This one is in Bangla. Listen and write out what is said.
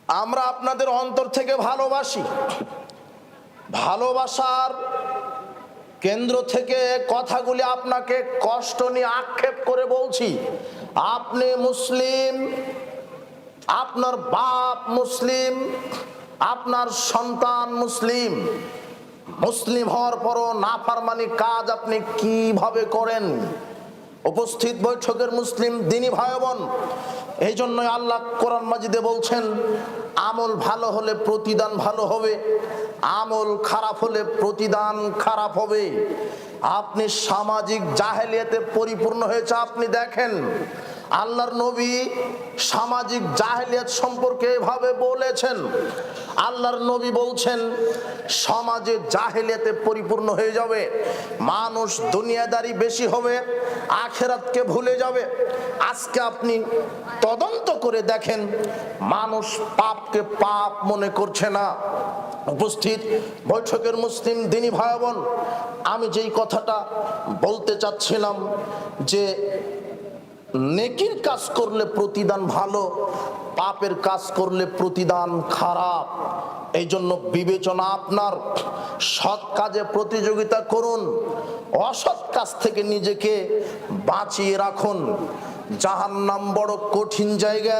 আমরা আপনাদের অন্তর থেকে ভালোবাসি। ভালোবাসার কেন্দ্র থেকে কথাগুলি আপনাকে কষ্ট নিয়ে আক্ষেপ করে বলছি। আপনি মুসলিম, আপনার বাপ মুসলিম, আপনার সন্তান মুসলিম। মুসলিম হওয়ার পরও নাফরমানি কাজ আপনি কিভাবে করেন? উপস্থিত বৈঠকের মুসলিম দিনী ভাই বোন, এই জন্যই আল্লাহ কোরআন মাজিদে বলছেন, আমল ভালো হলে প্রতিদান ভালো হবে, আমল খারাপ হলে প্রতিদান খারাপ হবে। আপনি সামাজিক জাহেলিয়াতে পরিপূর্ণ হয়েছে। আপনি দেখেন আল্লাহর নবী সামাজিক জাহেলিয়াত সম্পর্কে এভাবে বলেছেন। আল্লাহর নবী বলছেন, সমাজে জাহেলিয়াতে পরিপূর্ণ হয়ে যাবে, মানুষ দুনিয়াদারি বেশি হবে, আখিরাতকে ভুলে যাবে। আজকে আপনি তদন্ত করে দেখেন, মানুষ পাপকে পাপ মনে করছে না। উপস্থিত বৈঠকের মুসলিম দিনী ভাই বোন, আমি যেই কথাটা বলতে চাচ্ছিলাম যে নেকির কাজ করলে প্রতিদান ভালো, পাপের কাজ করলে প্রতিদান খারাপ। এই জন্য বিবেচনা আপনার। সৎ কাজে প্রতিযোগিতা করুন, অসৎ কাজ থেকে নিজেকে বাঁচিয়ে রাখুন। জাহান্নাম বড় কঠিন জায়গা।